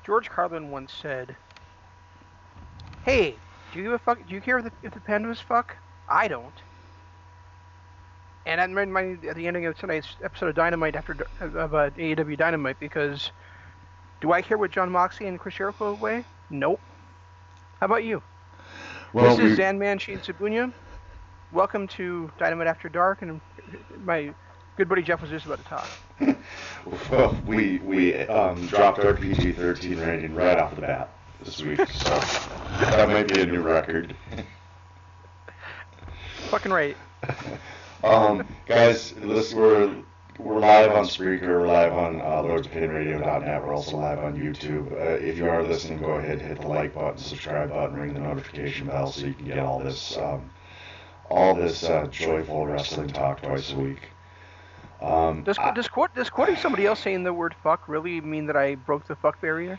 George Carlin once said, "Hey, do you give a fuck? Do you care if the pandas fuck? I don't." And that reminded me at the ending of tonight's episode of Dynamite of AEW Dynamite, because do I care what John Moxley and Chris Jericho weigh? Nope. How about you? Well, this is Zanman Sheen Sabunya. Welcome to Dynamite After Dark, and my good buddy Jeff was just about to talk. Well, we dropped our PG-13 rating right off the bat this week, so that might be a new record. Fucking right. Guys, we're live on Spreaker, we're live on LordsOpinionRadio.net, we're also live on YouTube. If you are listening, go ahead, hit the like button, subscribe button, ring the notification bell so you can get all this joyful wrestling talk twice a week. Does quoting somebody else saying the word fuck really mean that I broke the fuck barrier?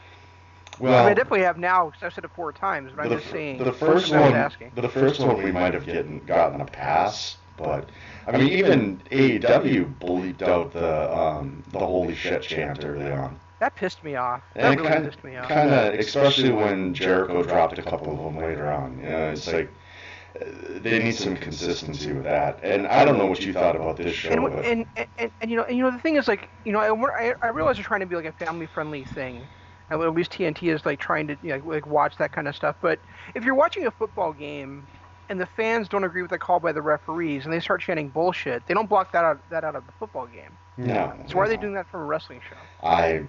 Well, I mean, I definitely have now, because I've said it 4 times, but I'm just saying. The first one we might have gotten a pass, but I mean, even AEW bleeped out the holy shit chant early on. That pissed me off. That really pissed me off. Kind of, especially when Jericho dropped a couple of them later on. You know, it's like they need some consistency with that. And I don't know what you thought about this show. And you know the thing is, like, you know, I realize they're trying to be like a family friendly thing. At least TNT is like trying to, you know, like watch that kind of stuff. But if you're watching a football game and the fans don't agree with the call by the referees and they start chanting bullshit, they don't block that out of the football game. No. So why are they doing that from a wrestling show? I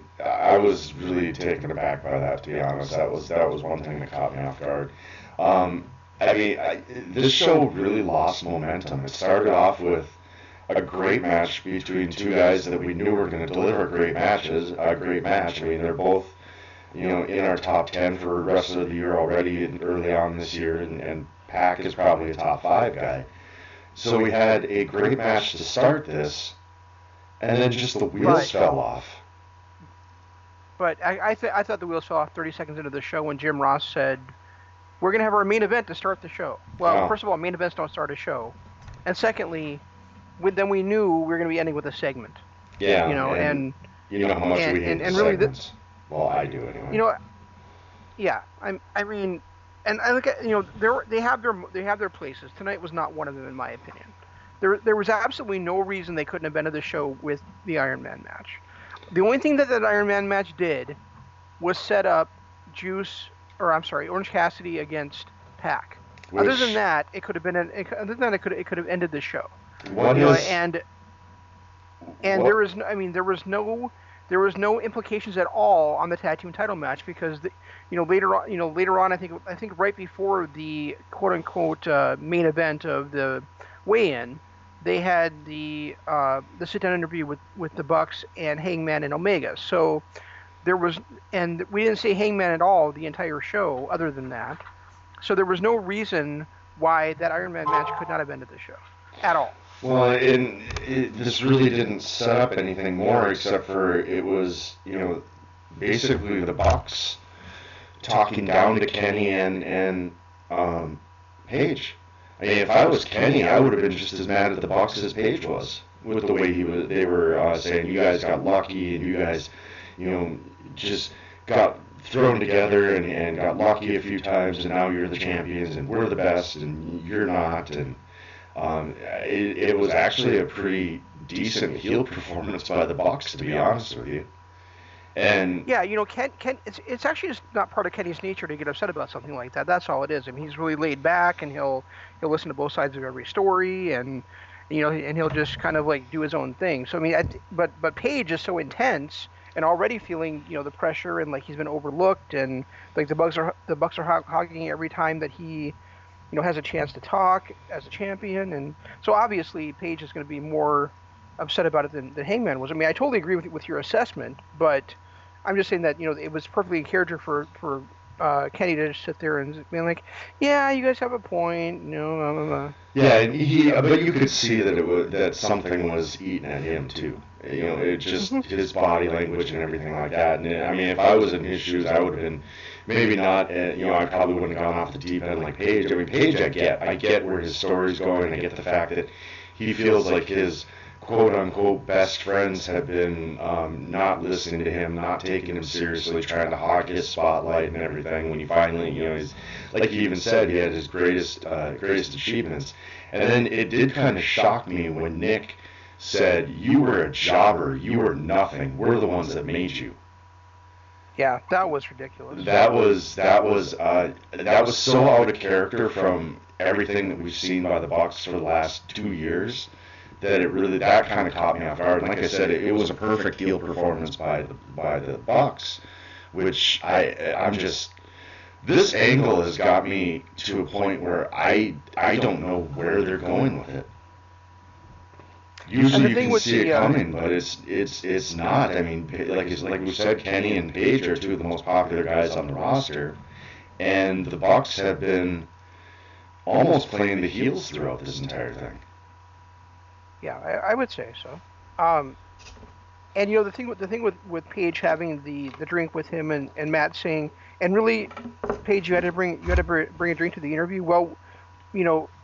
was really taken aback by that, to be honest. That was one thing that caught me off guard. I mean, this show really lost momentum. It started off with a great match between two guys that we knew were going to deliver great matches. A great match. I mean, they're both, you know, in our top 10 for rest of the year already early on this year, and Pac is probably a top 5 guy. So we had a great match to start this, and then just the wheels fell off. But I thought the wheels fell off 30 seconds into the show when Jim Ross said, "We're going to have our main event to start the show." Well, First of all, main events don't start a show. And secondly, then we knew we were going to be ending with a segment. Yeah. You know, and you know how much we hate and really segments. Well, I do anyway. You know, yeah. I mean, and I look at, you know, they have their places. Tonight was not one of them, in my opinion. There was absolutely no reason they couldn't have ended the show with the Iron Man match. The only thing that Iron Man match did was set up Orange Cassidy against Pac. Other than that, it could have been. It could have ended the show. And there was no implications at all on the tag team title match, because later on I think right before the quote unquote main event of the weigh-in, they had the sit down interview with the Bucks and Hangman and Omega. So and we didn't see Hangman at all the entire show other than that. So there was no reason why that Iron Man match could not have ended the show at all. Well, this really didn't set up anything more, except for it was, you know, basically the Bucks talking down to Kenny and Paige. I mean, if I was Kenny, I would have been just as mad at the Bucks as Paige was, with the way they were saying, you guys got lucky and you guys, you know, just got thrown together and got lucky a few times, and now you're the champions and we're the best and you're not. And it was actually a pretty decent heel performance by the Bucks, to be honest with you. And yeah, you know, Ken, it's actually just not part of Kenny's nature to get upset about something like that. That's all it is. I mean, he's really laid back, and he'll listen to both sides of every story, and you know, and he'll just kind of like do his own thing. So I mean, but Paige is so intense and already feeling, you know, the pressure, and like he's been overlooked, and like the Bucks are hogging every time that he, you know, has a chance to talk as a champion. And so obviously Paige is going to be more upset about it than Hangman was. I mean, I totally agree with your assessment, but I'm just saying that, you know, it was perfectly in character for Kenny to just sit there and be like, yeah, you guys have a point, you know, blah, blah, blah. Yeah, but you could see that something was eating at him too. You know, it just his body language and everything like that. And I mean, if I was in his shoes, I would have been maybe not. You know, I probably wouldn't have gone off the deep end like Paige. I mean, Paige, I get where his story's going. I get the fact that he feels like his quote unquote best friends have been not listening to him, not taking him seriously, trying to hog his spotlight and everything. When he finally, he's like he even said, he had his greatest achievements. And then it did kind of shock me when Nick said, "You were a jobber, you were nothing. We're the ones that made you." Yeah, that was ridiculous. That was so out of character from everything that we've seen by the Bucks for the last 2 years that kind of caught me off guard. And like I said, it was a perfect heel performance by the Bucks, which I'm just this angle has got me to a point where I don't know where they're going with it. Usually you can see it coming, but it's not. I mean, like we said, Kenny and Page are two of the most popular guys on the roster, and the Bucks have been almost playing the heels throughout this entire thing. Yeah, I would say so. And the thing with Page having the drink with him and Matt saying, and really, Page, you had to bring a drink to the interview. Well,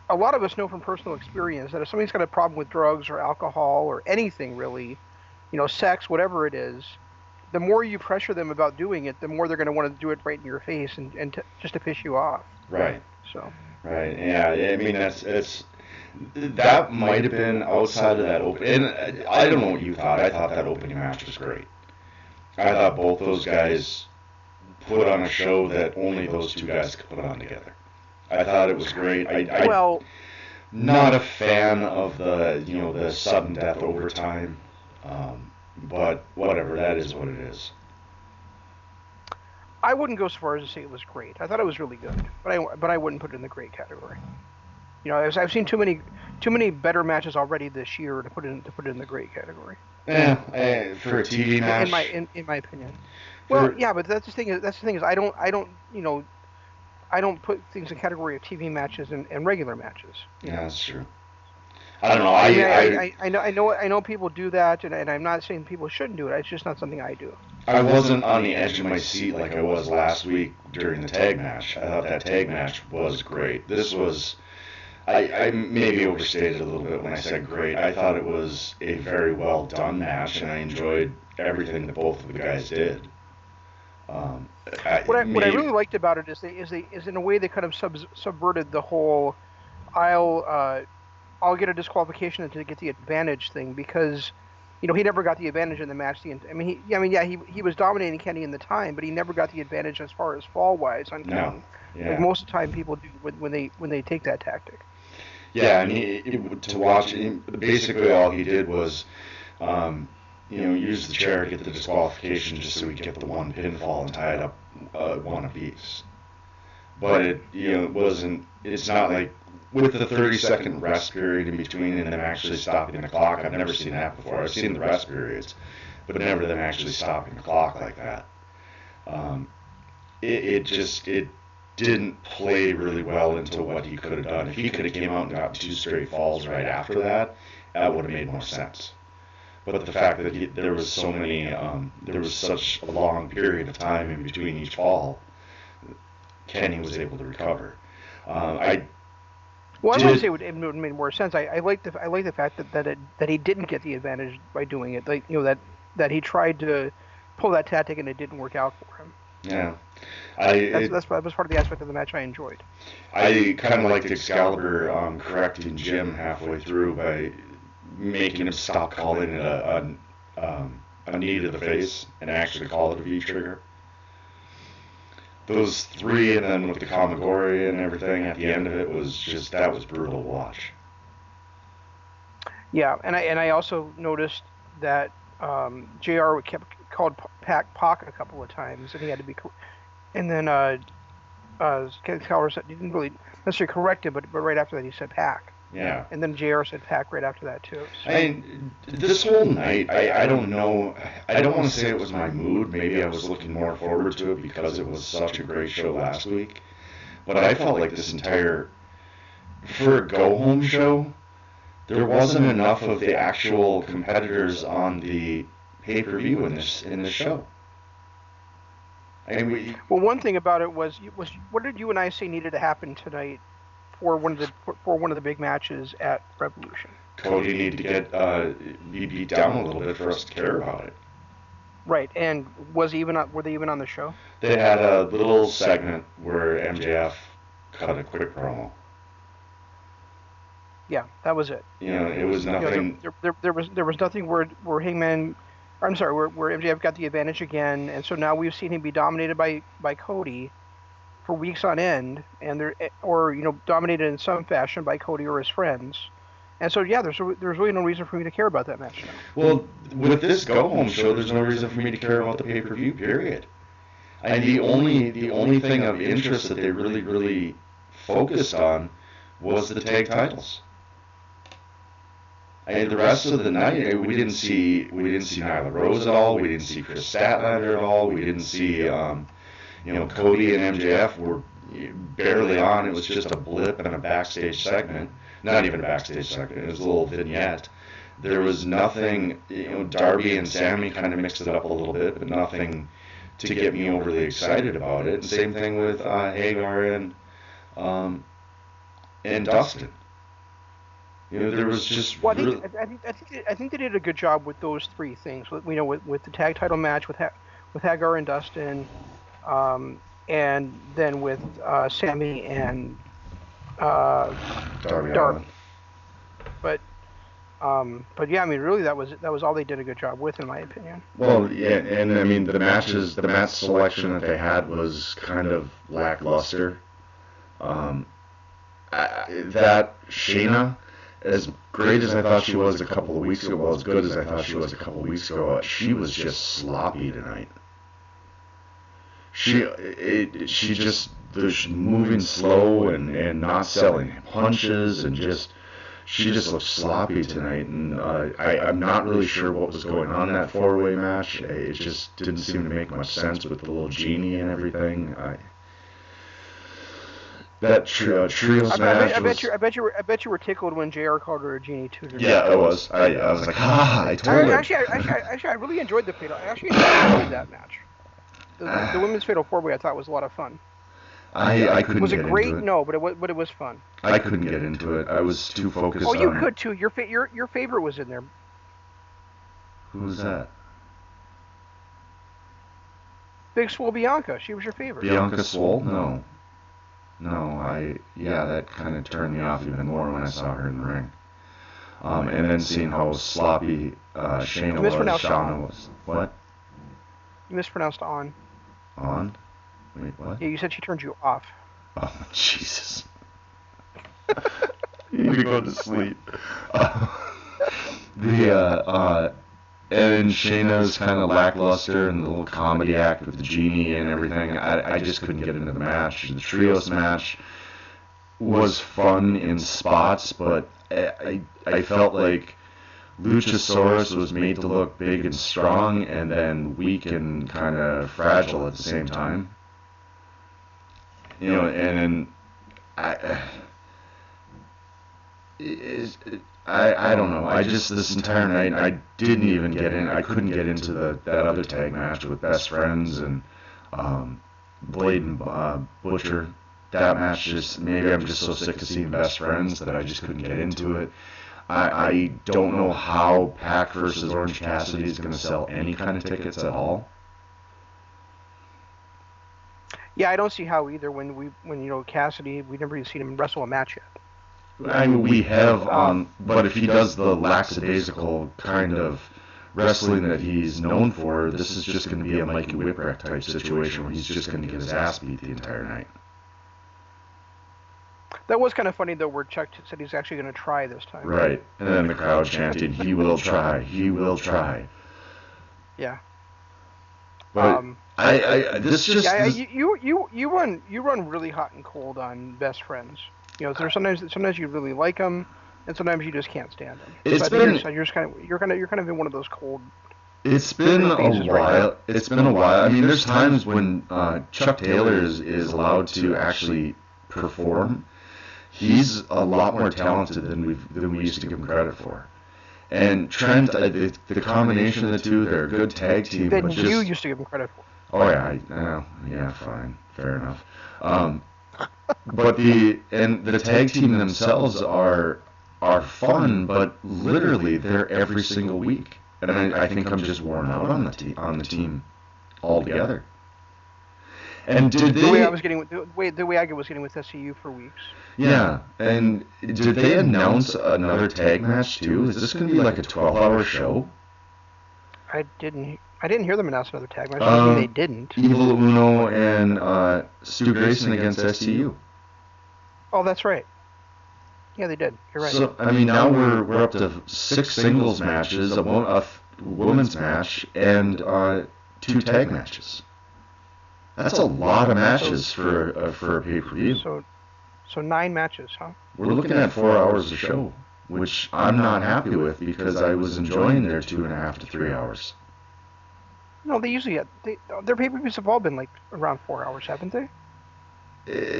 a lot of us know from personal experience that if somebody's got a problem with drugs or alcohol or anything really, sex, whatever it is, the more you pressure them about doing it, the more they're going to want to do it right in your face and just to piss you off. Right. So. Right. Yeah. I mean, that might have been outside of that open. And I don't know what you thought. I thought that opening match was great. I thought both those guys put on a show that only those two guys could put on together. I thought it was great. Well, not a fan of the sudden death overtime, but whatever. That is what it is. I wouldn't go so far as to say it was great. I thought it was really good, but I wouldn't put it in the great category. I've seen too many better matches already this year to put it in the great category. Yeah, for a TV match. In my opinion. Well, yeah, but that's the thing is I don't put things in category of TV matches and regular matches. Yeah, that's true. I don't know. I know people do that, and I'm not saying people shouldn't do it. It's just not something I do. I wasn't on the edge of my seat like I was last week during the tag match. I thought that tag match was great. This was, I maybe overstated a little bit when I said great. I thought it was a very well done match, and I enjoyed everything that both of the guys did. What I really liked about it is in a way they kind of subverted the whole I'll get a disqualification to get the advantage thing, because he never got the advantage in the match. He was dominating Kenny in the time, but he never got the advantage as far as fall wise on Kenny. No. Yeah. Like most of the time people do when they take that tactic. Yeah, and to watch basically all he did was use the chair to get the disqualification just so we get the one pinfall and tie it up one apiece. But it wasn't. It's not like with the 30-second rest period in between and them actually stopping the clock. I've never seen that before. I've seen the rest periods, but never them actually stopping the clock like that. It didn't play really well into what he could have done. If he could have came out and got 2 straight falls right after that, that would have made more sense. But the fact that there was such a long period of time in between each fall, Kenny was able to recover. I wouldn't say it would have made more sense. I like the fact that he didn't get the advantage by doing it. Like that he tried to pull that tactic and it didn't work out for him. Yeah, that was part of the aspect of the match I enjoyed. I kind of liked Excalibur correcting Jim halfway through by making him stop calling it a knee to the face and actually call it a V trigger. Those 3, and then with the Kamagori and everything at the end of it was brutal to watch. Yeah, and I also noticed that JR kept called Pac a couple of times, and he had to be, and then Excalibur said he didn't really necessarily correct it, but right after that he said Pac. Yeah. And then JR said Pac right after that too. So. This whole night, I don't know. I don't want to say it was my mood. Maybe I was looking more forward to it because it was such a great show last week. But I felt like this entire, for a go-home show, there wasn't enough of the actual competitors on the pay-per-view in this show. Well, one thing about it was what did you and I say needed to happen tonight for one of the big matches at Revolution? Cody needed to be beat down a little bit for us to care about it. Right, and were they even on the show? They had a little segment where MJF cut a quick promo. Yeah, that was it. It was nothing. There was nothing where Hangman, I'm sorry, where MJF got the advantage again, and so now we've seen him be dominated by Cody for weeks on end, and dominated in some fashion by Cody or his friends. And so there's really no reason for me to care about that match now. Well, with this go home show, there's no reason for me to care about the pay-per-view. Period. And the only thing of interest that they really focused on was the tag titles. And the rest of the night, we didn't see Nyla Rose at all. We didn't see Chris Statlander at all. We didn't see Cody and MJF were barely on. It was just a blip and a backstage segment. Not even a backstage segment. It was a little vignette. There was nothing. Darby and Sammy kind of mixed it up a little bit, but nothing to get me overly excited about it. And same thing with Hagar and Dustin. There was just. Well, I think they did a good job with those three things. With the tag title match with Hagar and Dustin, and then with Sammy and Darby. But yeah, I mean, really, that was all they did a good job with, in my opinion. Well, yeah, and I mean, the match selection that they had was kind of lackluster. That Shayna, as great as I thought she was a couple of weeks ago, well, as good as I thought she was a couple of weeks ago, she was just sloppy tonight. She just moving slow and not selling punches, and she just looked sloppy tonight. And I'm not really sure what was going on in that four-way match. It just didn't seem to make much sense with the little genie and everything. That trios match. I bet you were tickled when JR called her a genie too. Yeah, I was. I was like, I told her. Actually, I really enjoyed the fatal. I actually enjoyed that match. The women's fatal four-way I thought was a lot of fun. I couldn't. Was it great? Into it. No, but it was fun. I couldn't get into it. I was too focused. Oh, you could too. Your favorite was in there. Who was that? Big Swole Bianca. She was your favorite. Bianca Swole? No, that kind of turned me off even more when I saw her in the ring. And then seeing how sloppy Shauna was. What? You mispronounced on. On? Wait, what? Yeah, you said she turned you off. Oh, Jesus. You need to go to sleep. And Shayna's kind of lackluster, and the little comedy act with the genie and everything. I just couldn't get into the match. The trios match was fun in spots, but I felt like Luchasaurus was made to look big and strong, and then weak and kind of fragile at the same time. And I don't know. I just, this entire night, I didn't even get in. I couldn't get into that other tag match with Best Friends and Blade and Butcher. That match just, maybe I'm just so sick of seeing Best Friends that I just couldn't get into it. I don't know how Pac versus Orange Cassidy is going to sell any kind of tickets at all. Yeah, I don't see how either. When Cassidy, we never even seen him wrestle a match yet. I mean, we have, but if he does the lackadaisical kind of wrestling that he's known for, this is just going to be a Mikey Whipwreck type situation where he's just going to get his ass beat the entire night. That was kind of funny, though, where Chuck said he's actually going to try this time. Right, and then the crowd chanting, "He will try, he will try." Yeah. But you run really hot and cold on Best Friends. There's sometimes you really like them, and sometimes you just can't stand them. You're kind of in one of those cold. It's been a while. Right, it's been a while. I mean, there's times when Chuck Taylor is allowed to actually perform. He's a lot more talented than we used to give him credit for. And Trent, the combination of the two, they're a good tag team. That you used to give him credit for. Oh yeah, fine, fair enough. But the tag team themselves are are fun, but literally they're every single week, and I think I'm just worn out on the team altogether. And did The way I they? was getting with the way I was getting with SCU for weeks. Yeah, and did they announce another tag match too? Is this going to be like a 12-hour show? I didn't hear them announce another tag match. I mean, they didn't. Evil Uno and Stu Grayson against STU. Oh, that's right. Yeah, they did. You're right. So I mean, now we're up to 6 singles matches, a women's match, and 2 tag matches. That's a lot of matches for a pay-per-view. So 9 matches, huh? We're looking at 4 hours of show, which I'm not happy with because I was enjoying their 2.5 to 3 hours. No, they usually their pay-per-views have all been like around 4 hours, haven't they?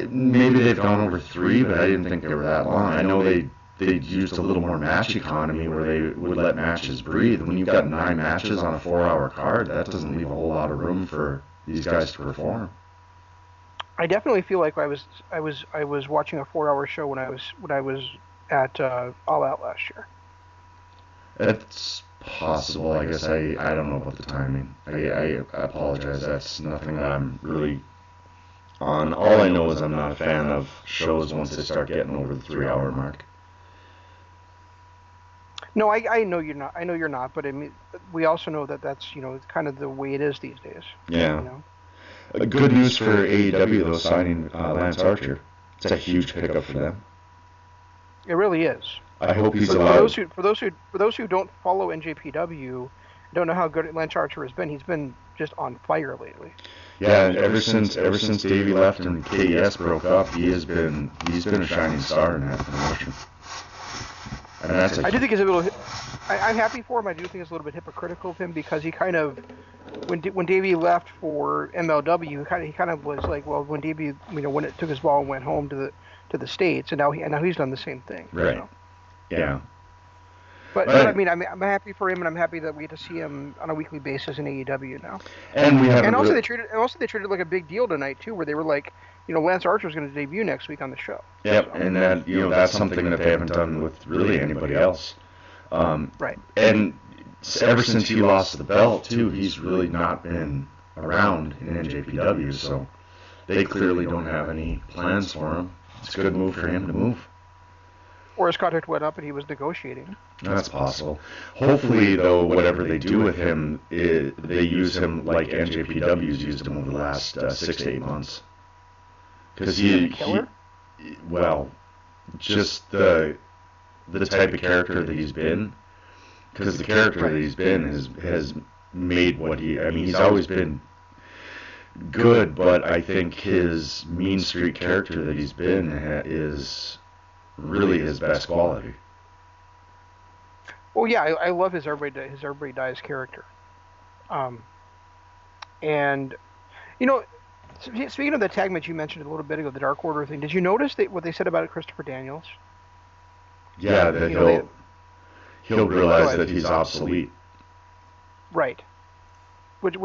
Maybe they've gone over 3, but I didn't think they were that long. I know they used a little more match economy where they would let matches breathe. When you've got 9 matches on a 4-hour card, that doesn't leave a whole lot of room for these guys to perform. I definitely feel like I was watching a 4-hour show when I was at All Out last year. It's possible. I guess I don't know about the timing. I apologize. That's nothing that I'm really on. All I know is I'm not a fan of shows once they start getting over the 3-hour mark. No, I know you're not. I know you're not. But I mean, we also know that that's kind of the way it is these days. Yeah. Good news for AEW though, signing Lance Archer. It's a huge pickup for them. It really is. I hope he's allowed. For those who don't follow NJPW, don't know how good Lance Archer has been. He's been just on fire lately. Yeah, ever since Davey left and KES broke up, he's been a shining star in that promotion. And that's I do think it's a little. I'm happy for him. I do think it's a little bit hypocritical of him because he kind of, when Davey left for MLW, he kind of was like, well, when Davey, when it took his ball and went home to the States, and now he's done the same thing. Right. So. Yeah. But I mean, I'm happy for him, and I'm happy that we get to see him on a weekly basis in AEW now. And we have. And also they treated it like a big deal tonight too, where they were like, Lance Archer's going to debut next week on the show. Yep, so. And that that's something that they haven't done with really anybody else. Right. And ever since he lost the belt too, he's really not been around in NJPW, so they clearly don't have any plans for him. It's a good move for him to move. Or his contract went up and he was negotiating. That's possible. Hopefully, though, whatever they do with him, they use him like NJPW's used him over the last 6 to 8 months. Because just the type of character that he's been. Because the character that he's been has made what he's always been good, but I think his mean street character that he's been is really his best quality. Well, yeah, I love his Everybody Dies character. And speaking of the tag match you mentioned a little bit ago, the Dark Order thing, did you notice what they said about Christopher Daniels? Yeah, that he'll realize that he's obsolete. Right. Which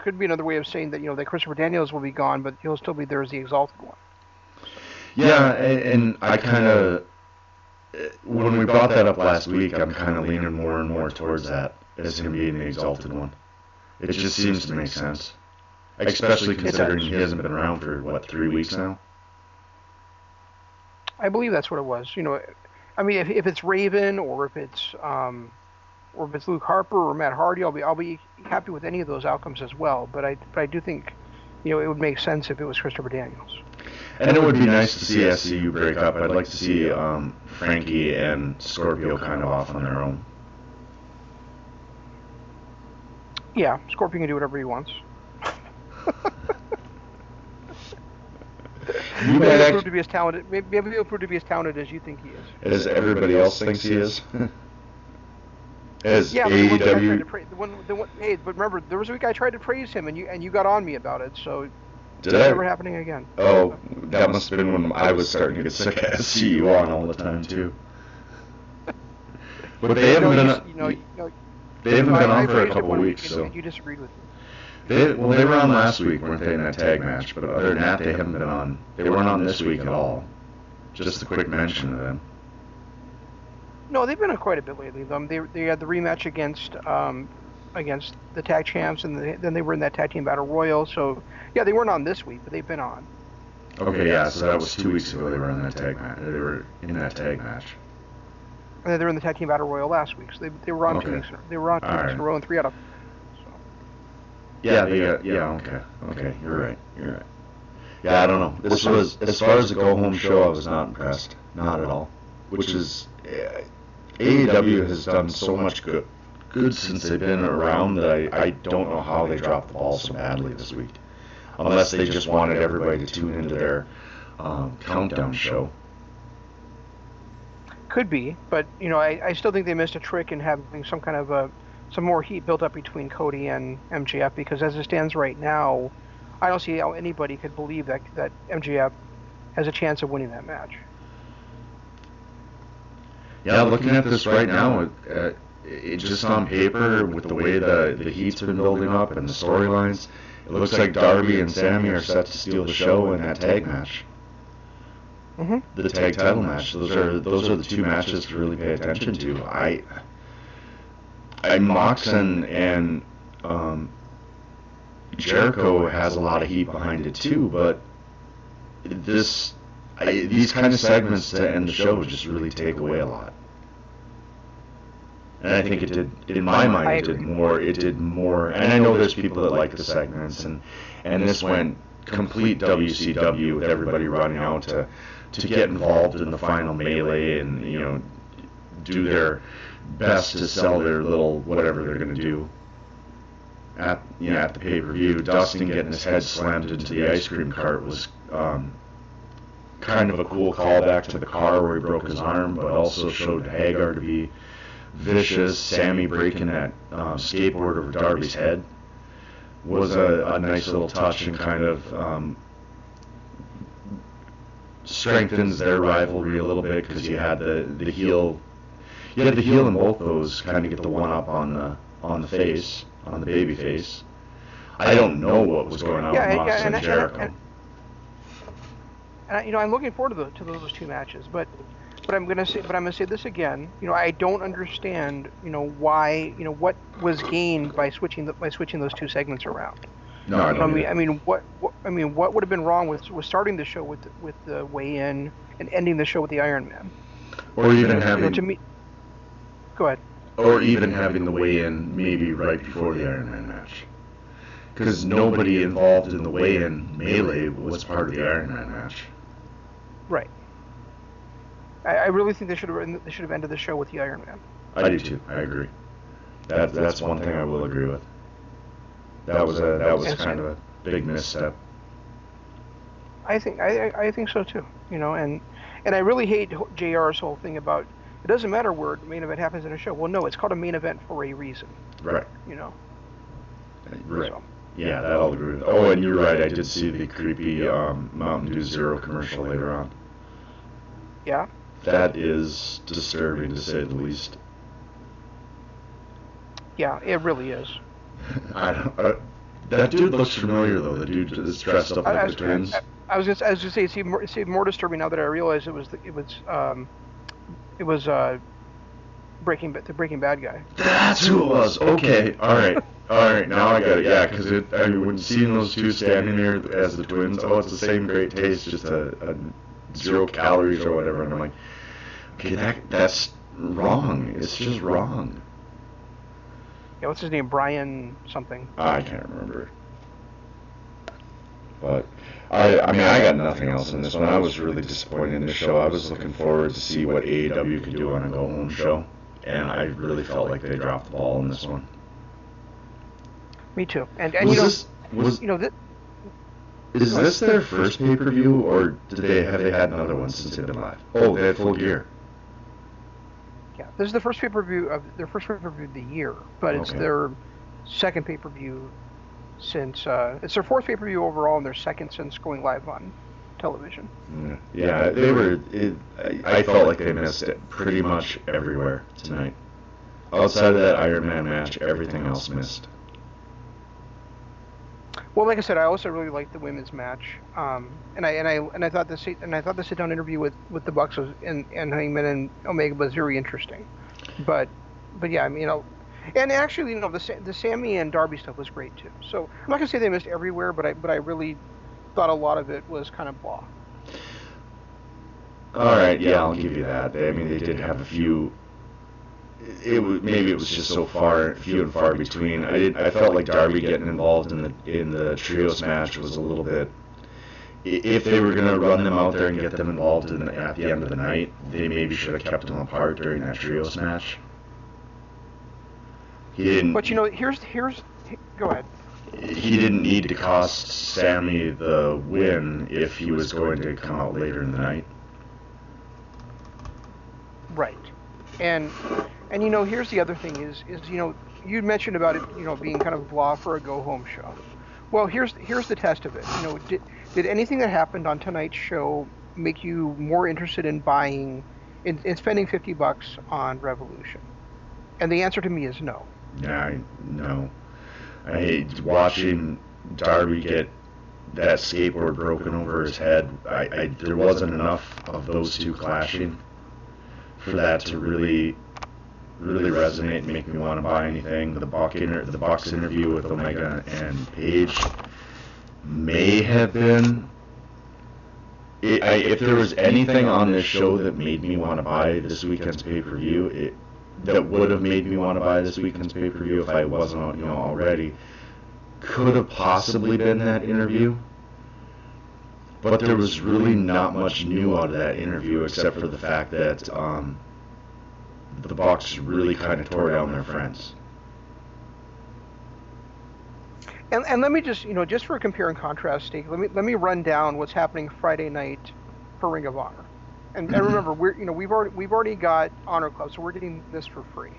could be another way of saying that that Christopher Daniels will be gone, but he'll still be there as the Exalted One. Yeah, and I kind of, when we brought that up last week, I'm kind of leaning more and more towards that as him being the Exalted One. It just seems to make sense, especially considering he hasn't been around for 3 weeks now. I believe that's what it was. I mean, if it's Raven or if it's Luke Harper or Matt Hardy, I'll be happy with any of those outcomes as well. But I do think it would make sense if it was Christopher Daniels. And it would be nice to see SCU break up. I'd like to see Frankie and Scorpio kind of off on their own. Yeah, Scorpio can do whatever he wants. Maybe he'll prove to be as talented. Maybe he'll prove to be as talented as you think he is. As everybody else thinks he is. As yeah, AEW. Hey, but remember, there was a week I tried to praise him, and you got on me about it. So. Did it's I? never happening again. Oh, that must have been when I was starting to get sick of SCU on all the time too. But they haven't been on for a couple of weeks, so. You disagreed with me. They were on last week, weren't they, in that tag match? But other than that, they haven't been on. They weren't on this week at all. Just a quick mention of them. No, they've been on quite a bit lately. They had the rematch against the tag champs, and then they were in that tag team battle royal. So yeah, they weren't on this week, but they've been on. Okay, yeah, so that was 2 weeks ago they were in that tag match. They were in that tag match. And then they were in the tag team battle royal last week. So they were on Okay. 2 weeks. They were on 2 weeks in a row, and 3 out of. So. Yeah, okay, you're right. Yeah, I don't know. This was, as far as the go-home show, I was not impressed. Not at all. Which is, AEW has done so much good since they've been around that I don't know how they dropped the ball so badly this week. Unless they just wanted everybody to tune into their countdown show. Could be, but I still think they missed a trick in having some kind of some more heat built up between Cody and MJF, because as it stands right now, I don't see how anybody could believe that MJF has a chance of winning that match. Yeah, looking at this right now, it just on paper, with the way the heat's been building up and the storylines, it looks like Darby and Sammy are set to steal the show in that tag match. Mm-hmm. The tag title match. Those are the two matches to really pay attention to. Mox and Jericho has a lot of heat behind it too, but these kind of segments to end the show just really take away a lot. And I think it did, in my mind, it did more. And I know there's people that like the segments, and this went complete WCW with everybody running out to get involved in the final melee and do their best to sell their little whatever they're going to do at the pay-per-view. Dustin getting his head slammed into the ice cream cart was kind of a cool callback to the car where he broke his arm, but also showed Hagar to be vicious. Sammy breaking that skateboard over Darby's head was a nice little touch, and kind of strengthens their rivalry a little bit, because you had the heel in both those kind of get the one up on the face, on the baby face. I don't know what was going on with Mox and Jericho. And I'm looking forward to those two matches, but I'm gonna say this again. I don't understand. Why. What was gained by switching those two segments around. No, I don't. What would have been wrong with starting the show with the weigh-in and ending the show with the Iron Man? Or even having. To me. Go ahead. Or even having the weigh-in maybe right before the Iron Man match, because nobody involved in the weigh-in melee was part of the Iron Man match. Right. I really think they should have ended the show with the Iron Man. I do too. I agree. That's one thing I will agree with. That was kind of a big misstep. I think so too. And I really hate JR's whole thing about it doesn't matter where the main event happens in a show. Well, no, it's called a main event for a reason. Right. Right. So. Yeah, that I'll agree with. Oh, and you're right. I did see the creepy Mountain Dew Zero commercial later on. Yeah. That is disturbing, to say the least. Yeah, it really is. That dude looks familiar, though. The dude is dressed up like the twins. I was gonna say it's even more disturbing now that I realize it was the Breaking Bad guy. That's who it was. Okay, all right. Now I get it. Yeah, because when seeing those two standing there as the twins, it's the same great taste, just a 0 calories or whatever, and I'm like, okay, that's wrong. It's just wrong. Yeah, what's his name? Brian something. I can't remember. But I mean, I got nothing else in this one. I was really disappointed in this show. I was looking forward to see what AEW could do on a go-home show, and I really felt like they dropped the ball in this one. Me too. And is this their first pay-per-view, or have they had another one since they've been live? Oh, they had Full Gear. Yeah, this is the first pay-per-view of the year, but it's their second pay-per-view since it's their fourth pay-per-view overall, and their second since going live on television. Yeah, they were. I felt like they missed it pretty much everywhere tonight. Outside of that Iron Man match, everything else missed. Well, like I said, I also really liked the women's match. And I thought the sit down interview with the Bucks and Hangman and Omega was very interesting. But yeah, I mean, and actually, the Sammy and Darby stuff was great too. So I'm not gonna say they missed everywhere, but I really thought a lot of it was kind of blah. All right, yeah, I'll give you that. I mean, they did have a few. Maybe it was just so few and far between. I felt like Darby getting involved in the trios match was a little bit. If they were gonna run them out there and get them involved at the end of the night, they maybe should have kept them apart during that trios match. He didn't. But here's go ahead. He didn't need to cost Sammy the win if he was going to come out later in the night. Right. And here's the other thing is you mentioned about it being kind of blah for a go home show. Well, here's the test of it. Did anything that happened on tonight's show make you more interested in in spending $50 on Revolution? And the answer to me is no. No. I hate watching Darby get that skateboard broken over his head. There wasn't enough of those two clashing for that to really resonate and make me want to buy anything. The Bucks interview with Omega and Paige may have been. If there was anything on this show that made me want to buy this weekend's pay-per-view, that would have made me want to buy this weekend's pay-per-view if I wasn't, already, could have possibly been that interview. But there was really not much new out of that interview except for the fact that the Bucks really kind of tore down their friends. And let me just for compare and contrast sake, let me run down what's happening Friday night for Ring of Honor. And remember, we've already got Honor Club, so we're getting this for free.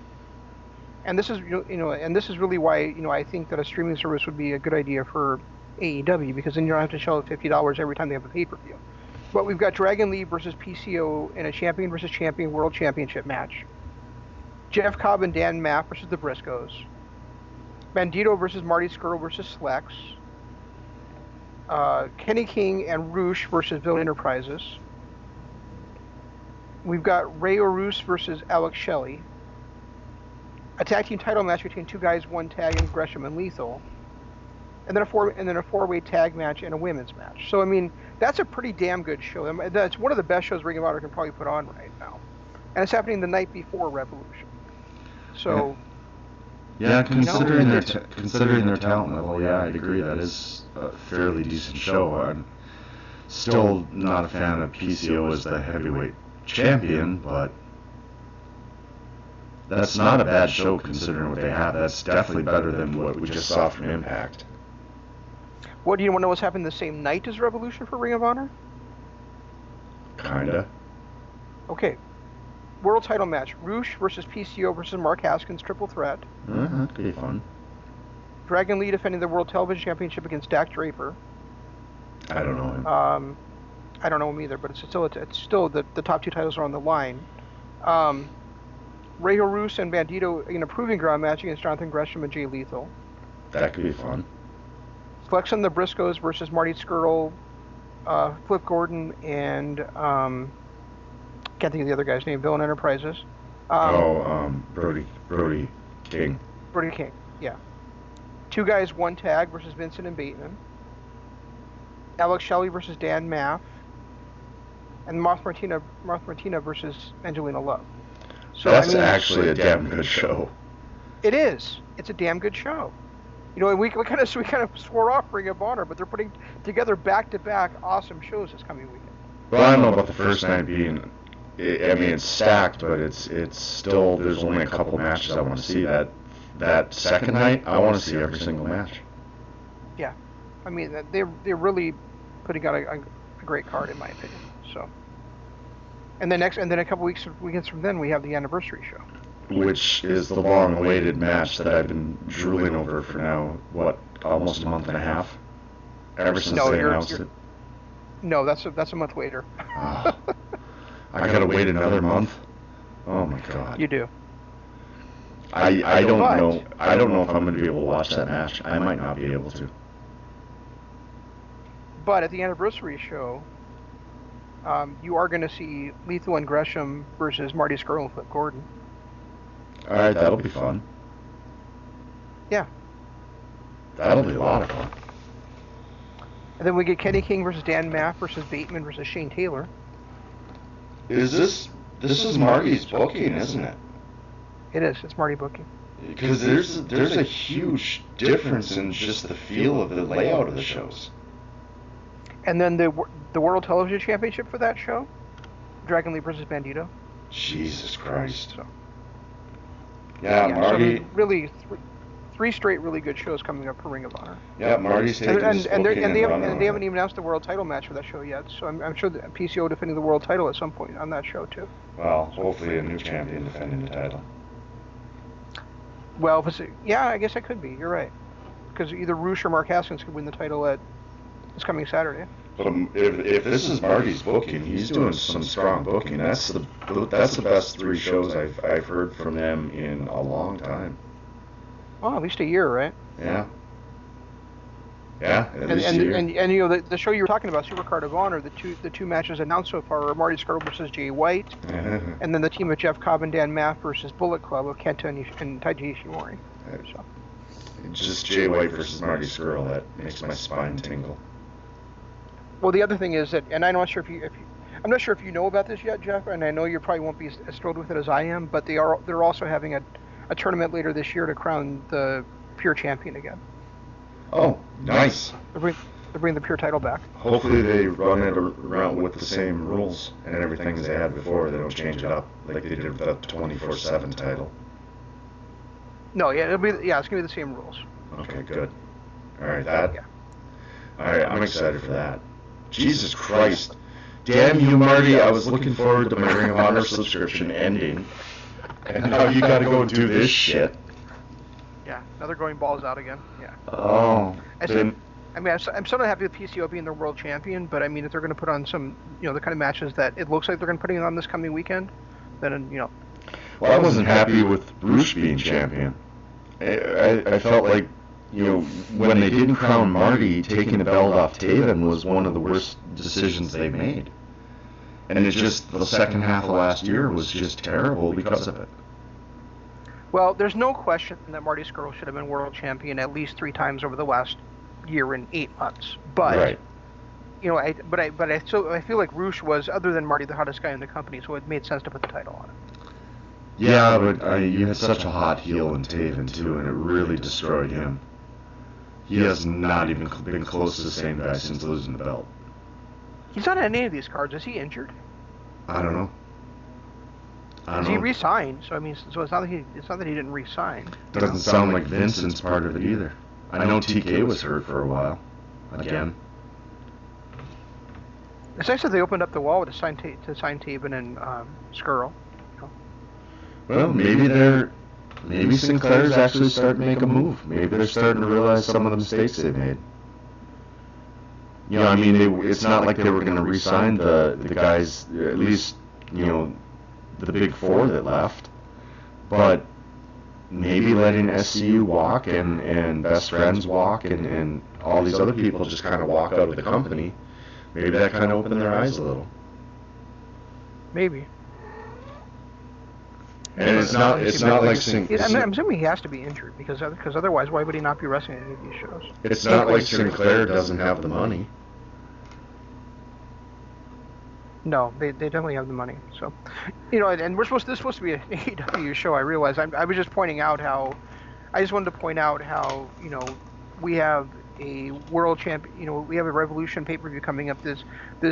And this is and this is really why I think that a streaming service would be a good idea for AEW, because then you don't have to shell out $50 every time they have a pay-per-view. But we've got Dragon Lee versus PCO in a champion versus champion world championship match. Jeff Cobb and Dan Maff versus the Briscoes. Bandito versus Marty Scurll versus Slex. Kenny King and Roosh versus Villain Enterprises. We've got Ray Orus versus Alex Shelley. A tag team title match between two guys, one tag, and Gresham and Lethal. And then a four-way tag match and a women's match. So I mean, that's a pretty damn good show. That's one of the best shows Ring of Honor can probably put on right now. And it's happening the night before Revolution. So. Yeah, considering their talent level, yeah, I'd agree that is a fairly decent show. I'm still not a fan of PCO as the heavyweight champion, but that's not a bad show considering what they have. That's definitely better than what we just saw from Impact. What, do you want to know what's happened the same night as Revolution for Ring of Honor? Kinda. Okay. World title match. Roosh versus PCO versus Mark Haskins, triple threat. That could be fun. Dragon Lee defending the World Television Championship against Dak Draper. I don't know him. I don't know him either, but it's still the top two titles are on the line. Ray Horus and Bandito in a proving ground match against Jonathan Gresham and Jay Lethal. That could be fun. Flex and the Briscoes versus Marty Scurll, Flip Gordon, and can't think of the other guy's name. Villain Enterprises. Brody King. Brody King, yeah. Two guys, one tag versus Vincent and Bateman. Alex Shelley versus Dan Maff. And Marth Martina versus Angelina Love. So That's actually a damn good show. It is. It's a damn good show. We kind of swore off Ring of Honor, but they're putting together back-to-back awesome shows this coming weekend. Well, I don't know about the first night being. It's stacked, but it's still. There's only a couple matches I want to see. That second night, I want to see every single match. Yeah, I mean they're really putting out a great card in my opinion. So, and then a couple weekends from then we have the anniversary show, which is the long-awaited match that I've been drooling over for now. Almost a month and a half. Ever since they announced it. No, that's a month later. I gotta wait another month. Oh my god. You do. I don't know. I don't know if I'm gonna be able to watch that match. I might not be able to. but at the anniversary show, you are going to see Lethal and Gresham versus Marty Scurll and Flip Gordon. All right, that'll be fun. Yeah. That'll be a lot of fun. And then we get Kenny King versus Dan Maff versus Bateman versus Shane Taylor. This is Marty's booking, isn't it? It is. It's Marty booking. Because there's a huge difference in just the feel of the layout of the shows. And then the World Television Championship for that show, Dragon Lee versus Bandito. Jesus Christ. So, yeah, Marty. So really, three straight really good shows coming up for Ring of Honor. Yeah, Marty's taking his booking and they haven't running. even announced the world title match for that show yet. So I'm sure that PCO defending the world title at some point on that show too. Well, hopefully a new champion defending the title. Well, I guess it could be. You're right, because either Roosh or Mark Haskins could win the title at this coming Saturday. But if this is Marty's booking, He's doing some strong booking. That's the best 3 shows I've heard from them in a long time. Oh, at least a year, right? Yeah. Yeah, at least a year. And you know the show you were talking about, Supercard of Honor, the two matches announced so far are Marty Scurll versus Jay White, and then the team of Jeff Cobb and Dan Maff versus Bullet Club of Kenta and Taiji Ishimori. So. Just Jay White versus Marty Scurll, that makes my spine tingle. Well, the other thing is that, and I'm not sure I'm not sure if you know about this yet, Jeff, and I know you probably won't be as thrilled with it as I am, but they're also having a tournament later this year to crown the Pure champion again. Oh, nice. They're bringing the Pure title back. Hopefully they run it around with the same rules and everything as they had before. They don't change it up like they did with the 24/7 title. No, yeah, it's gonna be the same rules. Okay, good. All right, Yeah. All right, I'm excited for that. Jesus Christ. Damn you, Marty. I was looking forward to my Ring of Honor subscription ending. And now you gotta go do this shit. Yeah, now they're going balls out again. Yeah. Oh. I'm so not happy with PCO being the world champion, but I mean, if they're going to put on some, the kind of matches that it looks like they're going to put on this coming weekend, then, Well, I wasn't happy with Roosh being champion. I felt like, when they didn't crown Marty, taking the belt off Taven was one of the worst decisions they made. And it's just the second half of last year was just terrible because of it. Well, there's no question that Marty Scurll should have been world champion at least 3 times over the last year and 8 months. But right. I feel like Roosh was, other than Marty, the hottest guy in the company, so it made sense to put the title on it. Yeah, but you had such a hot heel in Taven too, and it really destroyed him. He has not even been close to the same guy since losing the belt. He's not on any of these cards. Is he injured? I don't know. He re-signed, so I mean, so it's not that he didn't re-sign. Doesn't sound like Vincent's part of it either. I know TK was hurt for a while. Again. It's nice that they opened up the wall to sign Taven and Scurll. Well, maybe Sinclair's actually starting to make a move. Maybe they're starting to realize some of the mistakes they made. I mean, it's not like they were going to re-sign the guys, at least, the big 4 that left. But maybe letting SCU walk and Best Friends walk and all these other people just kind of walk out of the company, maybe that kind of opened their eyes a little. Maybe. And it's not like I'm assuming he has to be injured because otherwise, why would he not be wrestling any of these shows? It's not like Sinclair doesn't have the money. No, they definitely have the money. So, and this is supposed to be an AEW show. I realize. I was just pointing out how, I just wanted to point out how we have a world champion. We have a Revolution pay-per-view coming up this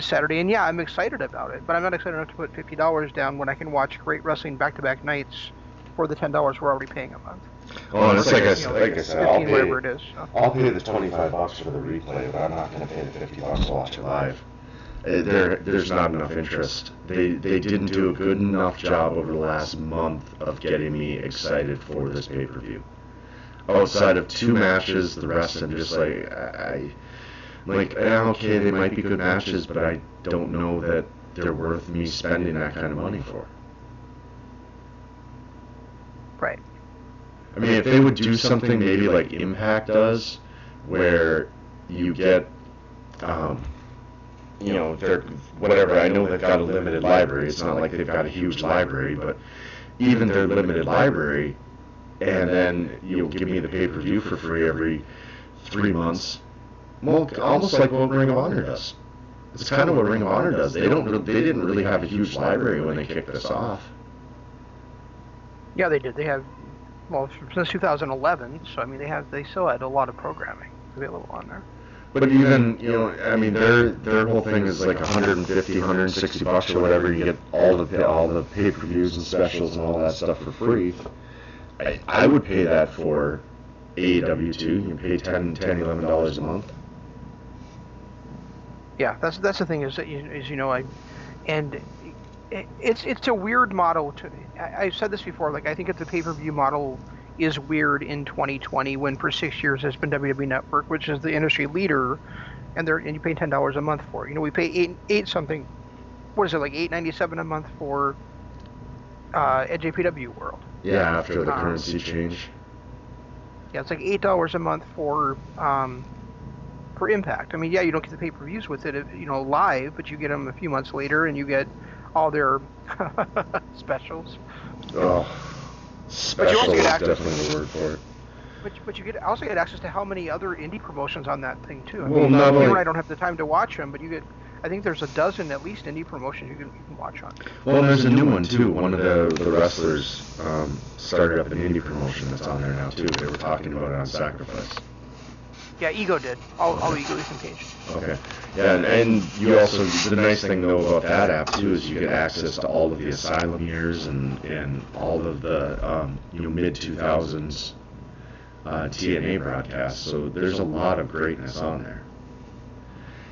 Saturday, and yeah, I'm excited about it. But I'm not excited enough to put $50 down when I can watch great wrestling back-to-back nights for the $10 we're already paying a month. Well, it's like I said, I'll pay whatever it is. So. I'll pay the $25 for the replay, but I'm not going to pay the $50 to watch it live. There's not enough interest. They didn't do a good enough job over the last month of getting me excited for this pay-per-view. Outside of 2 matches, the rest I'm just like, okay, they might be good matches, but I don't know that they're worth me spending that kind of money for. Right. I mean, if they would do something maybe like Impact does, where you get they're whatever. I know they've got a limited library. It's not like they've got a huge library, but even their limited library, and then you'll give me the pay-per-view for free every 3 months. Well, almost like what Ring of Honor does. It's kind of what Ring of Honor does. They didn't really have a huge library when they kicked this off. Yeah, they did. They have, well, since 2011. So I mean, they still had a lot of programming available on there. But even, I mean, their whole thing is like 150, 160 bucks or whatever. You get all the pay-per-views and specials and all that stuff for free. I would pay that for AEW too. You pay $10, $11 a month. Yeah, that's the thing is that it's a weird model. I've said this before. Like I think that the pay-per-view model is weird in 2020 when for 6 years there's been WWE Network, which is the industry leader, and you pay $10 a month for it. We pay eight something. What is it, like $8.97 a month for JPW World? Yeah, after the currency change. Yeah, it's like $8 a month for Impact. I mean, yeah, you don't get the pay-per-views with it, live, but you get them a few months later, and you get all their specials. Oh, special is definitely the word for it. But you also get access to how many other indie promotions on that thing too. Well, not only I don't have the time to watch them, but you get. I think there's a dozen at least indie promotions you can watch on. Well, and there's a new one too. One of the wrestlers started up an indie promotion that's on there now too. They were talking about it on Sacrifice. Yeah, Ego did. All Ego is engaged. Okay. Yeah, and you also, the nice thing though about that app too is you get access to all of the Asylum years and all of the mid 2000s TNA broadcasts. So there's a lot of greatness on there.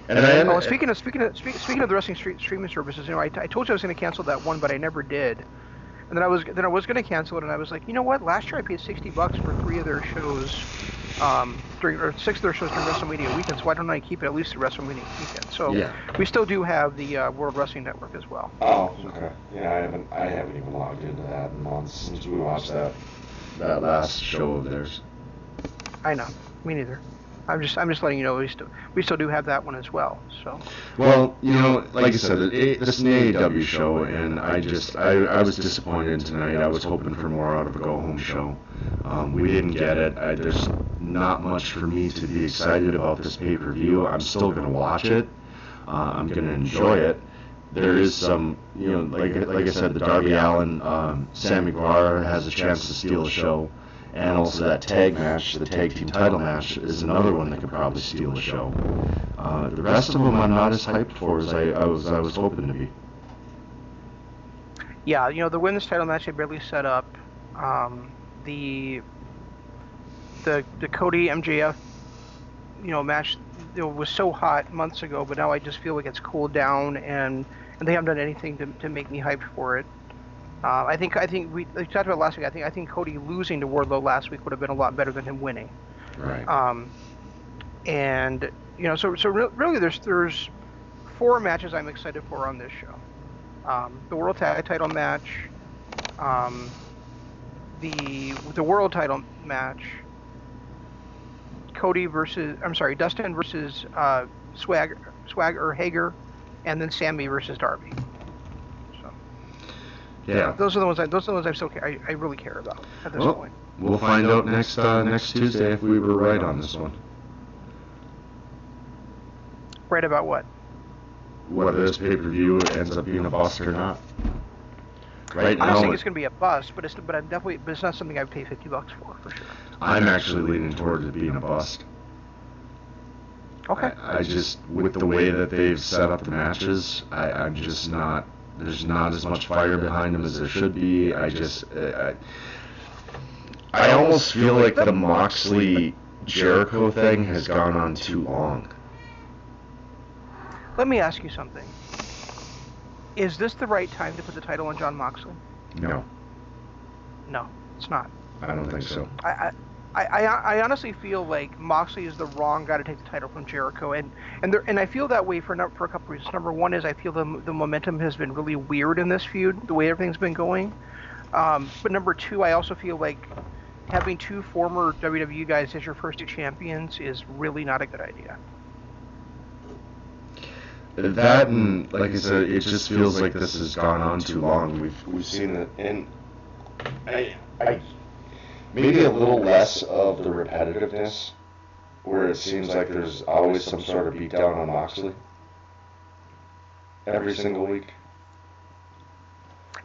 And speaking of the wrestling streaming services, I told you I was going to cancel that one, but I never did. And then I was going to cancel it, and I was like, you know what? Last year I paid $60 for 3 of their shows, 6 of their shows during WrestleMania weekend. So why don't I keep it at least the WrestleMania weekend? So yeah. We still do have the World Wrestling Network as well. Oh, okay. Yeah, I haven't even logged into that in months since we watched that last show of theirs. I know. Me neither. I'm just letting you know we still do have that one as well. So. Well, like I said, this is an AEW show, and I was disappointed tonight. I was hoping for more out of a go-home show. We didn't get it. There's not much for me to be excited about this pay-per-view. I'm still gonna watch it. I'm gonna enjoy it. There is some, like I said, the Darby Allin, Sammy Guevara has a chance to steal a show. And also that tag match, the tag team title match, is another one that could probably steal a show. The rest of them I'm not as hyped for as I was hoping to be. Yeah, the women's title match they barely set up. The Cody MJF match was so hot months ago, but now I just feel like it's cooled down and they haven't done anything to make me hyped for it. I think we talked about last week. I think Cody losing to Wardlow last week would have been a lot better than him winning. Right. And so really there's 4 matches I'm excited for on this show. The World Tag Title match, the World Title match, Dustin versus Swagger Hager, and then Sammy versus Darby. Yeah, those are the ones I really care about at this point. We'll find out next Tuesday if we were right on this one. Right about what? Whether this pay-per-view ends up being a bust or not. Right now, I'm not saying it's going to be a bust, but it's not something I'd pay $50 for sure. I'm actually leaning toward it being a bust. Okay. I just, with the way that they've set up the matches, I'm just not. There's not as much fire behind them as there should be. I almost feel like the Moxley Jericho thing has gone on too long. Let me ask you something. Is this the right time to put the title on Jon Moxley? No. No, it's not. I don't think so. I honestly feel like Moxley is the wrong guy to take the title from Jericho, and I feel that way for a couple of reasons. Number one is I feel the momentum has been really weird in this feud, the way everything's been going. But number two, I also feel like having 2 former WWE guys as your first 2 champions is really not a good idea. That and like I said, it just feels like this has gone on too long. We've seen it, and I maybe a little less of the repetitiveness, where it seems like there's always some sort of beatdown on Moxley every single week.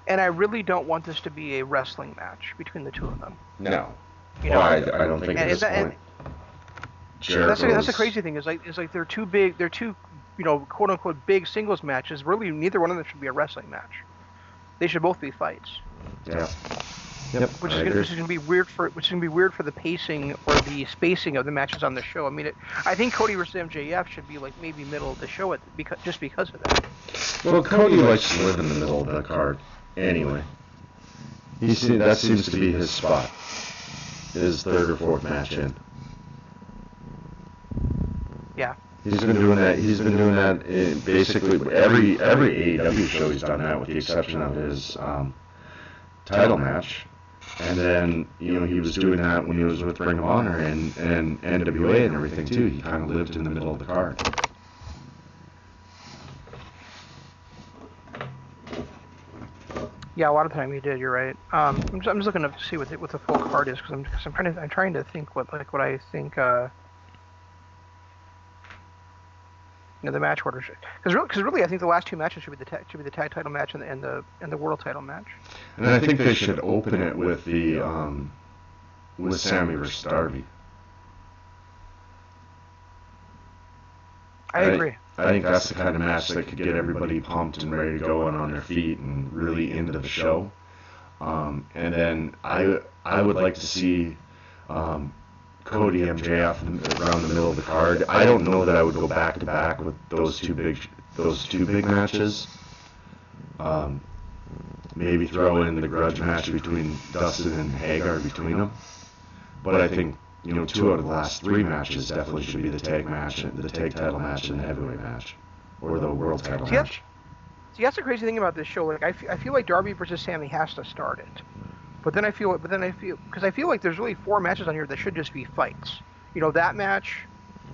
And I really don't want this to be a wrestling match between the two of them. No. Well, I don't think at this point. That's the crazy thing is like they're too big. They're too, quote unquote big singles matches. Really, neither one of them should be a wrestling match. They should both be fights. Yeah. Yep. Which is going to be weird for the pacing or the spacing of the matches on the show. I mean, I think Cody versus MJF should be like maybe middle of the show just because of that. Well, Cody likes to live in the middle of the card anyway. That seems to be his spot. His third or fourth match in. Yeah. He's been doing that. He's been doing that in basically every AEW show. He's done that, with the exception of his title match. And then he was doing that when he was with Ring of Honor and NWA and everything too. He kind of lived in the middle of the card. Yeah, a lot of the time he did. You're right. I'm just looking to see what the full card is because I'm trying to think what I think. The match order should, because really I think the last two matches should be the tag title match and the world title match. And I think they should open it with the with Sammy versus Darby. I agree. I think that's the kind of match that could get everybody pumped and ready to go and on their feet and really into the show. And then I would like to see Cody MJF around the middle of the card. I don't know that I would go back to back with those two big matches. Maybe throw in the grudge match between Dustin and Hagar between them. But I think 2 out of the last 3 matches definitely should be the tag title match and the heavyweight match, or the world title match. See, that's the crazy thing about this show. Like I feel like Darby versus Sammy has to start it. But then I feel like there's really 4 matches on here that should just be fights. That match,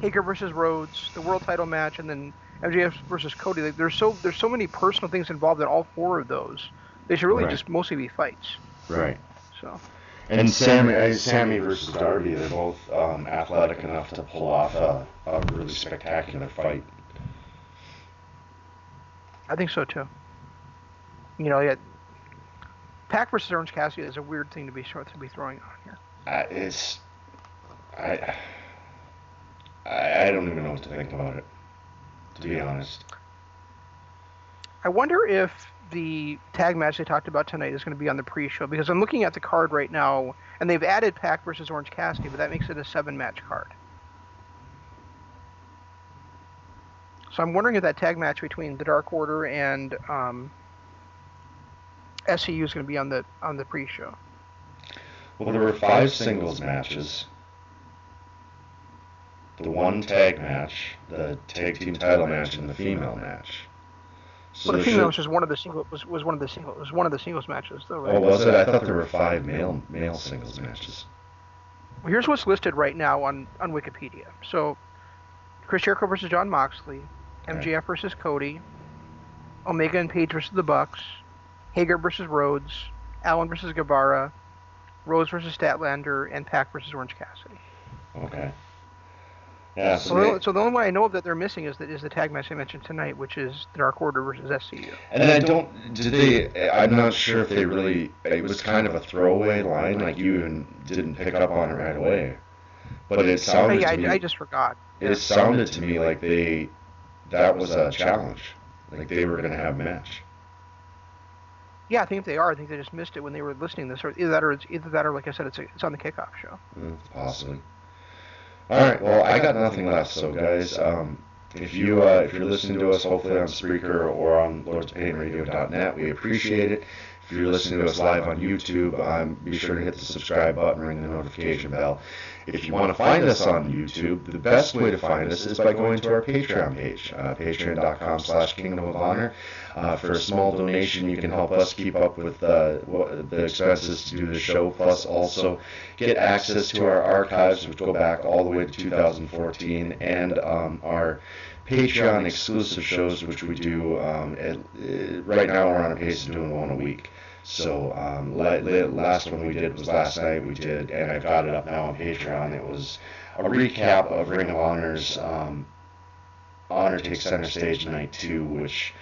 Hager versus Rhodes, the world title match, and then MJF versus Cody. Like, there's so many personal things involved in all 4 of those. They should really just mostly be fights. Right. So. And Sammy versus Darby, they're both athletic enough to pull off a really spectacular fight. I think so too. Pac versus Orange Cassidy is a weird thing to be throwing on here. I don't even know what to think about it, to be honest. I wonder if the tag match they talked about tonight is going to be on the pre-show, because I'm looking at the card right now, and they've added Pac versus Orange Cassidy, but that makes it a 7-match card. So I'm wondering if that tag match between the Dark Order and SCU is going to be on the pre-show. Well, there were 5 singles matches, the 1 tag match, the tag team title match, and the female match. So the female match was one of the singles matches, though, right? Oh, was it? I thought there were 5 male singles matches. Well, here's what's listed right now on Wikipedia. So, Chris Jericho versus Jon Moxley, MJF versus Cody, Omega and Page versus the Bucks, Hager versus Rhodes, Allen versus Guevara, Rhodes versus Statlander, and Pac versus Orange Cassidy. Okay. Yeah. So the only one I know of that they're missing is the tag match I mentioned tonight, which is the Dark Order versus SCU. And I'm not sure if they really, it was kind of a throwaway line, like you even didn't pick up on it right away. But it sounded to me, I just forgot. It sounded to me like that was a challenge. Like they were going to have a match. Yeah, I think they are. I think they just missed it when they were listening to this. Or either that or like I said, it's on the kickoff show. Possibly. All right. Well, I got nothing left. So, guys, if you're listening to us, hopefully on Spreaker or on lordsofpainradio.net, we appreciate it. If you're listening to us live on YouTube, be sure to hit the subscribe button, ring the notification bell. If you want to find us on YouTube, the best way to find us is by going to our Patreon page, patreon.com/Kingdom of Honor. For a small donation, you can help us keep up with the expenses to do the show, plus also get access to our archives, which go back all the way to 2014, and our Patreon exclusive shows, which we do. Right now, we're on a pace of doing one a week. So last one we did was last night. We did, and I've got it up now on Patreon. It was a recap of Ring of Honor's Honor Takes Center Stage Night 2, which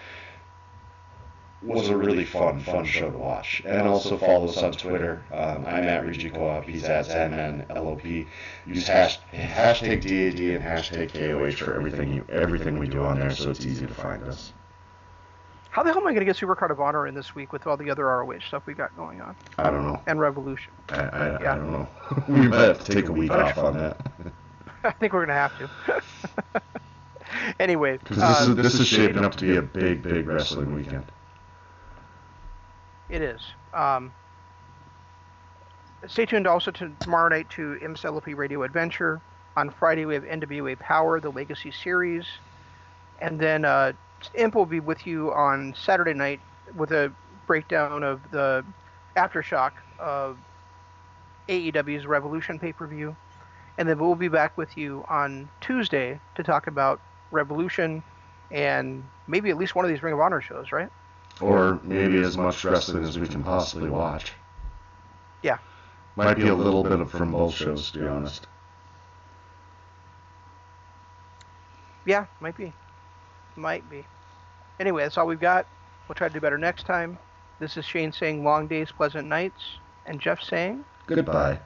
was a really fun show to watch. And also follow us on Twitter. I'm at Rigi Co-op. He's at ZanmanLOP. Use hashtag DAD and hashtag KOH for everything we do on there, so it's easy to find us. How the hell am I going to get Supercard of Honor in this week with all the other ROH stuff we got going on? I don't know. And Revolution. I don't know. We might have to take a week off on that. I think we're going to have to. Anyway. Because this is shaping up to be a big wrestling weekend. It is. Stay tuned also to tomorrow night to MSLP Radio Adventure. On Friday, we have NWA Power, the Legacy Series. And then Imp will be with you on Saturday night with a breakdown of the aftershock of AEW's Revolution pay-per-view. And then we'll be back with you on Tuesday to talk about Revolution and maybe at least one of these Ring of Honor shows, right? Or maybe as much wrestling as we can possibly watch. Yeah. Might be a little bit from both shows, to be honest. Yeah, might be. Anyway, that's all we've got. We'll try to do better next time. This is Shane saying long days, pleasant nights, and Jeff saying goodbye.